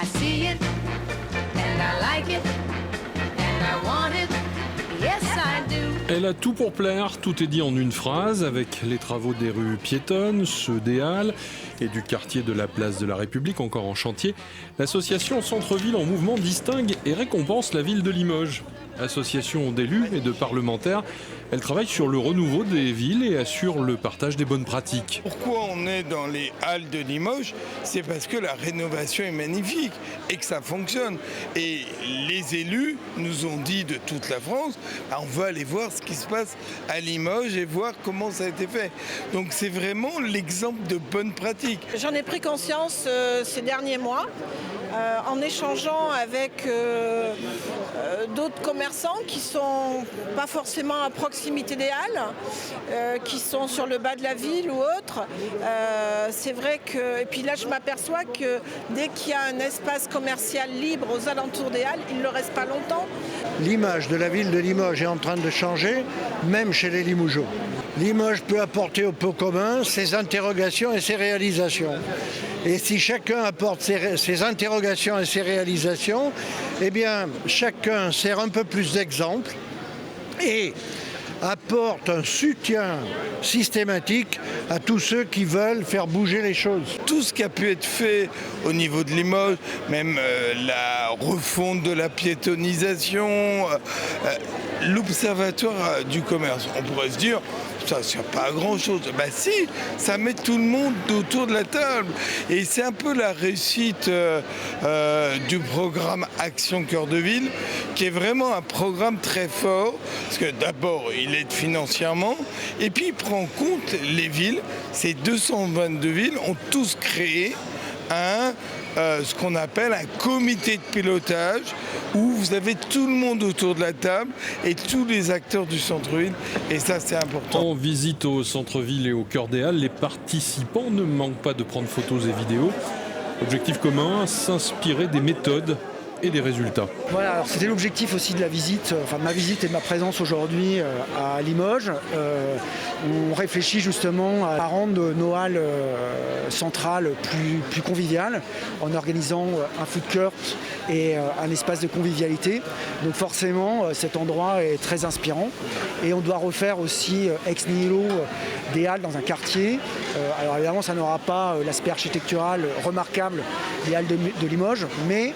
I see it, and I like it, and I want it. Yes, I do. Elle a tout pour plaire, tout est dit en une phrase, avec les travaux des rues piétonnes, ceux des Halles et du quartier de la place de la République encore en chantier. L'association Centre-Ville en mouvement distingue et récompense la ville de Limoges. Association d'élus et de parlementaires, elle travaille sur le renouveau des villes et assure le partage des bonnes pratiques. Pourquoi on est dans les Halles de Limoges? C'est parce que la rénovation est magnifique et que ça fonctionne. Et les élus nous ont dit de toute la France, on veut aller voir ce qui se passe à Limoges et voir comment ça a été fait. Donc c'est vraiment l'exemple de bonne pratique. J'en ai pris conscience ces derniers mois en échangeant avec d'autres commerçants qui sont pas forcément à proximité des Halles, qui sont sur le bas de la ville ou autre. C'est vrai que, et puis là je m'aperçois que dès qu'il y a un espace commercial libre aux alentours des Halles, il ne le reste pas longtemps. L'image de la ville de Limoges est en train de changer, même chez les Limougeaux. Limoges peut apporter au pot commun ses interrogations et ses réalisations. Et si chacun apporte ses interrogations et ses réalisations, eh bien, chacun sert un peu plus d'exemple et apporte un soutien systématique à tous ceux qui veulent faire bouger les choses. Tout ce qui a pu être fait au niveau de Limoges, même la refonte de la piétonisation, l'observatoire du commerce, on pourrait se dire, ça ne sert pas à grand chose. Ben si, ça met tout le monde autour de la table. Et c'est un peu la réussite du programme Action Cœur de Ville, qui est vraiment un programme très fort, parce que d'abord, il aide financièrement, et puis il prend en compte les villes. Ces 222 villes ont tous créé ce qu'on appelle un comité de pilotage où vous avez tout le monde autour de la table et tous les acteurs du centre-ville, et ça c'est important. En visite au centre-ville et au cœur des Halles, les participants ne manquent pas de prendre photos et vidéos. Objectif commun, s'inspirer des méthodes et des résultats. Voilà, alors c'était l'objectif aussi de la visite, enfin de ma visite et de ma présence aujourd'hui à Limoges. On réfléchit justement à rendre nos halles centrales plus conviviales en organisant un food court et un espace de convivialité. Donc forcément, cet endroit est très inspirant et on doit refaire aussi ex nihilo des halles dans un quartier. Alors évidemment, ça n'aura pas l'aspect architectural remarquable des halles de Limoges, mais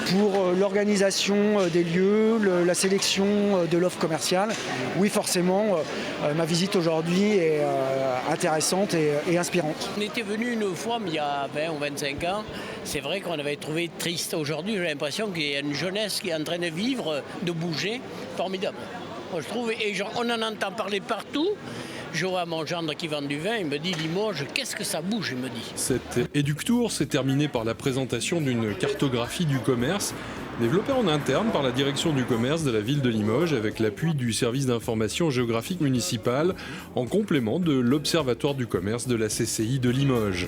pour l'organisation des lieux, la sélection de l'offre commerciale, oui forcément, ma visite aujourd'hui est intéressante et inspirante. On était venu une fois, mais il y a 20 ou 25 ans, c'est vrai qu'on avait trouvé triste. Aujourd'hui, j'ai l'impression qu'il y a une jeunesse qui est en train de vivre, de bouger, formidable. Moi, je trouve, et on en entend parler partout. Je vois mon gendre qui vend du vin, il me dit Limoges, qu'est-ce que ça bouge, il me dit. Cet Éductour s'est terminé par la présentation d'une cartographie du commerce développée en interne par la direction du commerce de la ville de Limoges avec l'appui du service d'information géographique municipal en complément de l'observatoire du commerce de la CCI de Limoges.